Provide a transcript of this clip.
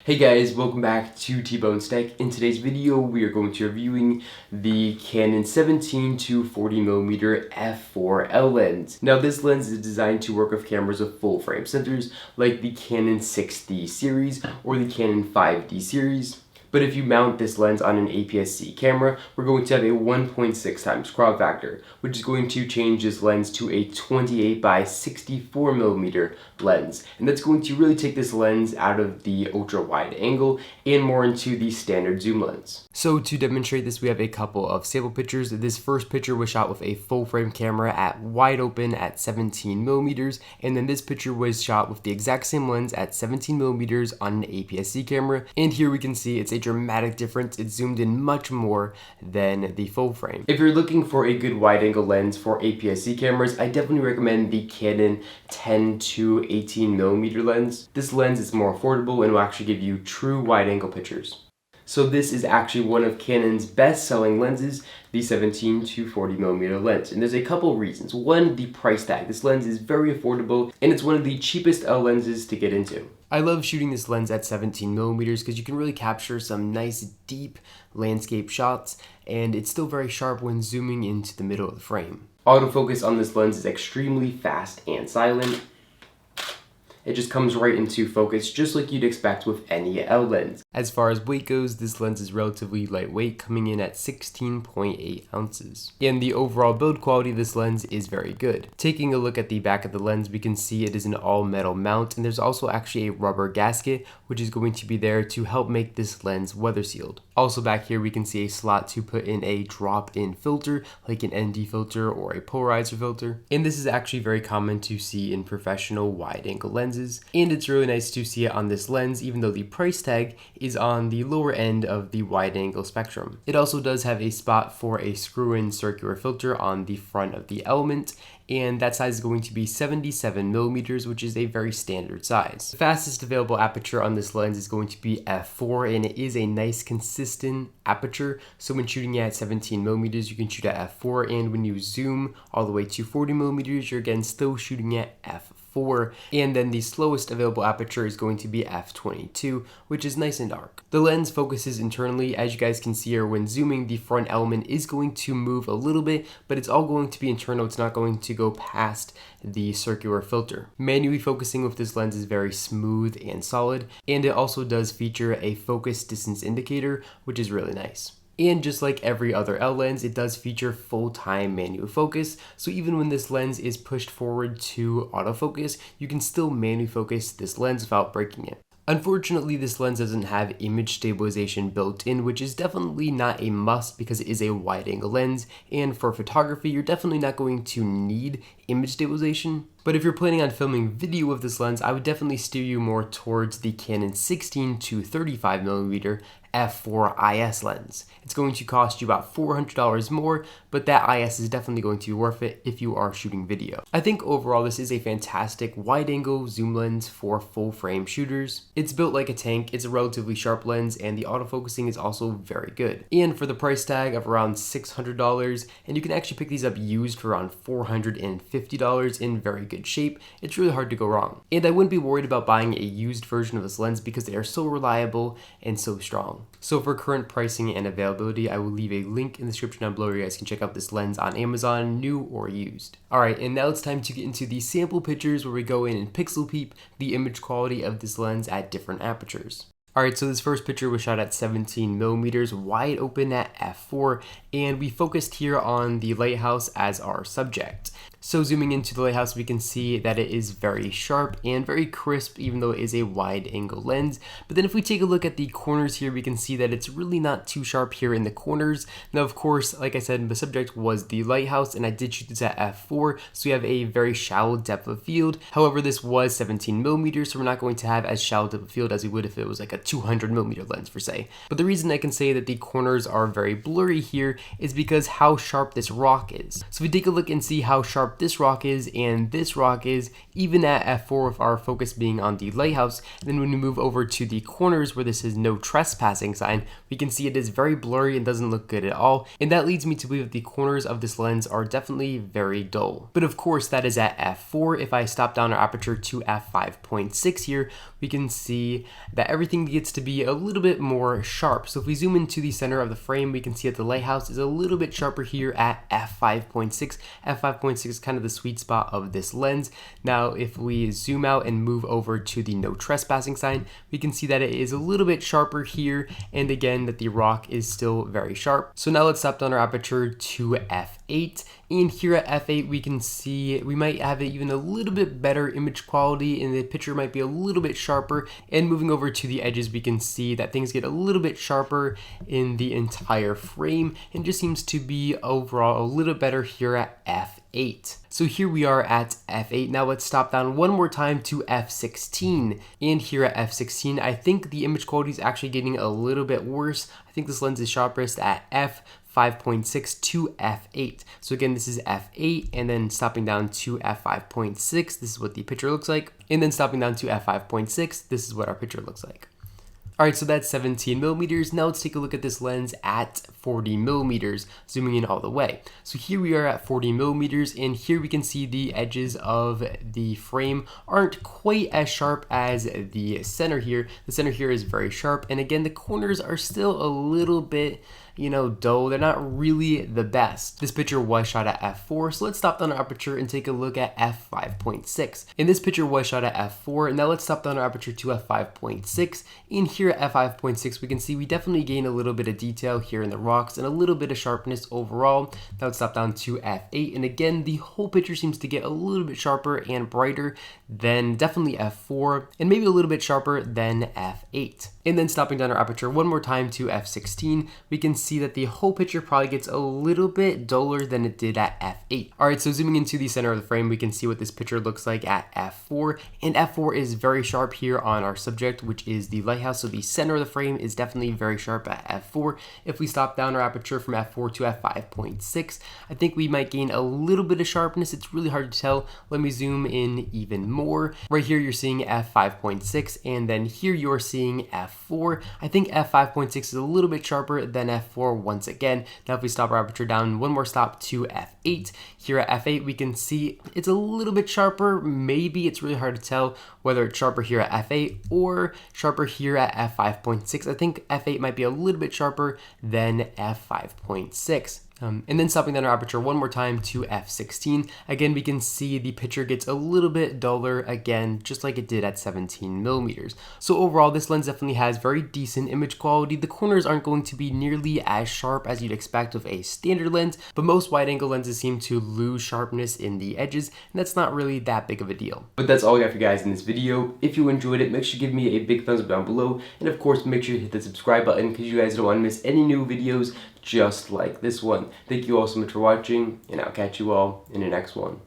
Hey guys, welcome back to T-Bone's Tech. In today's video, we are going to be reviewing the Canon 17 to 40mm F4 L lens. Now this lens is designed to work with cameras with full frame sensors like the Canon 6D series or the Canon 5D series. But if you mount this lens on an APS-C camera, we're going to have a 1.6 times crop factor, which is going to change this lens to a 28 by 64mm lens. And that's going to really take this lens out of the ultra wide angle and more into the standard zoom lens. So to demonstrate this, we have a couple of sample pictures. This first picture was shot with a full frame camera at wide open at 17mm, and then this picture was shot with the exact same lens at 17mm on an APS-C camera. And here we can see it's a dramatic difference. It's zoomed in much more than the full frame. If you're looking for a good wide angle lens for APS-C cameras, I definitely recommend the Canon 10 to 18mm lens. This lens is more affordable and will actually give you true wide angle pictures. So this is actually one of Canon's best-selling lenses, the 17 to 40mm lens. And there's a couple reasons. One, the price tag. This lens is very affordable and it's one of the cheapest L lenses to get into. I love shooting this lens at 17mm because you can really capture some nice deep landscape shots, and it's still very sharp when zooming into the middle of the frame. Autofocus on this lens is extremely fast and silent. It just comes right into focus just like you'd expect with any L lens. As far as weight goes, this lens is relatively lightweight, coming in at 16.8 ounces. And the overall build quality of this lens is very good. Taking a look at the back of the lens, we can see it is an all metal mount, and there's also actually a rubber gasket which is going to be there to help make this lens weather sealed. Also back here we can see a slot to put in a drop-in filter like an ND filter or a polarizer filter. And this is actually very common to see in professional wide angle lenses. And it's really nice to see it on this lens even though the price tag is on the lower end of the wide angle spectrum. It also does have a spot for a screw-in circular filter on the front of the element, and that size is going to be 77mm, which is a very standard size. The fastest available aperture on this lens is going to be f4, and it is a nice consistent aperture. So when shooting at 17mm, you can shoot at f4, and when you zoom all the way to 40mm, you're again still shooting at f4. And then the slowest available aperture is going to be f22, which is nice and dark. The lens focuses internally. As you guys can see here, when zooming, the front element is going to move a little bit, but it's all going to be internal. It's not going to go past the circular filter. Manually focusing with this lens is very smooth and solid, and it also does feature a focus distance indicator, which is really nice. And just like every other L lens, it does feature full-time manual focus, so even when this lens is pushed forward to autofocus, you can still manually focus this lens without breaking it. Unfortunately, this lens doesn't have image stabilization built in, which is definitely not a must because it is a wide angle lens, and for photography, you're definitely not going to need image stabilization. But if you're planning on filming video with this lens, I would definitely steer you more towards the Canon 16 to 35mm f4 IS lens. It's going to cost you about $400 more, but that IS is definitely going to be worth it if you are shooting video. I think overall this is a fantastic wide angle zoom lens for full frame shooters. It's built like a tank, it's a relatively sharp lens, and the autofocusing is also very good. And for the price tag of around $600, and you can actually pick these up used for around $450 in very good shape, it's really hard to go wrong. And I wouldn't be worried about buying a used version of this lens because they are so reliable and so strong. So for current pricing and availability, I will leave a link in the description down below where you guys can check out this lens on Amazon, new or used. Alright, and now it's time to get into the sample pictures where we go in and pixel peep the image quality of this lens at different apertures. Alright, so this first picture was shot at 17mm, wide open at f4, and we focused here on the lighthouse as our subject. So zooming into the lighthouse, we can see that it is very sharp and very crisp, even though it is a wide angle lens. But then if we take a look at the corners here, we can see that it's really not too sharp here in the corners. Now, of course, like I said, the subject was the lighthouse, and I did shoot this at f4, so we have a very shallow depth of field. However, this was 17mm, so we're not going to have as shallow depth of field as we would if it was like a 200mm lens per se. But the reason I can say that the corners are very blurry here is because how sharp this rock is. So if we take a look and see how sharp sharp this rock is and this rock is, even at f4 with our focus being on the lighthouse. And then when we move over to the corners where this is no trespassing sign, we can see it is very blurry and doesn't look good at all. And that leads me to believe that the corners of this lens are definitely very dull. But of course that is at f4. If I stop down our aperture to f5.6 here, we can see that everything gets to be a little bit more sharp. So if we zoom into the center of the frame, we can see that the lighthouse is a little bit sharper here at f5.6. f5.6 is kind of the sweet spot of this lens. Now if we zoom out and move over to the no trespassing sign, we can see that it is a little bit sharper here, and again that the rock is still very sharp. So now let's stop down our aperture to f8, and here at f8 we can see we might have even a little bit better image quality and the picture might be a little bit sharper. And moving over to the edges, we can see that things get a little bit sharper in the entire frame and just seems to be overall a little better here at f8. So here we are at f8. Now let's stop down one more time to f16. And here at f16, I think the image quality is actually getting a little bit worse. I think this lens is sharpest at f5.6 to f8. So again, this is f8, and then stopping down to f5.6, this is what the picture looks like. And then stopping down to f5.6, this is what our picture looks like. Alright, so that's 17 millimeters. Now let's take a look at this lens at 40 millimeters, zooming in all the way. So here we are at 40 millimeters, and here we can see the edges of the frame aren't quite as sharp as the center here. The center here is very sharp, and again, the corners are still a little bit, dull. They're not really the best. This picture was shot at f4, so let's stop down our aperture and take a look at f5.6. And this picture was shot at f4, and now let's stop down our aperture to f5.6. And here at f5.6, we can see we definitely gain a little bit of detail here in the rocks and a little bit of sharpness overall. Now let's stop down to f8, and again, the whole picture seems to get a little bit sharper and brighter than definitely f4, and maybe a little bit sharper than f8. And then stopping down our aperture one more time to f16, we can see that the whole picture probably gets a little bit duller than it did at f8. Alright, so zooming into the center of the frame, we can see what this picture looks like at f4, and f4 is very sharp here on our subject, which is the lighthouse. So the center of the frame is definitely very sharp at f4. If we stop down our aperture from f4 to f5.6, I think we might gain a little bit of sharpness. It's really hard to tell. Let me zoom in even more. Right here you're seeing f5.6, and then here you're seeing f4. I think f5.6 is a little bit sharper than f4 once again. Now if we stop our aperture down one more stop to f8, here at f8 we can see it's a little bit sharper. Maybe it's really hard to tell whether it's sharper here at f8 or sharper here at f5.6. I think f8 might be a little bit sharper than f5.6. And then stopping down our aperture one more time to f16. Again, we can see the picture gets a little bit duller again, just like it did at 17 millimeters. So overall, this lens definitely has very decent image quality. The corners aren't going to be nearly as sharp as you'd expect with a standard lens, but most wide angle lenses seem to lose sharpness in the edges, and that's not really that big of a deal. But that's all I got for you guys in this video. If you enjoyed it, make sure to give me a big thumbs up down below, and of course, make sure to hit the subscribe button because you guys don't want to miss any new videos just like this one. Thank you all so much for watching, and I'll catch you all in the next one.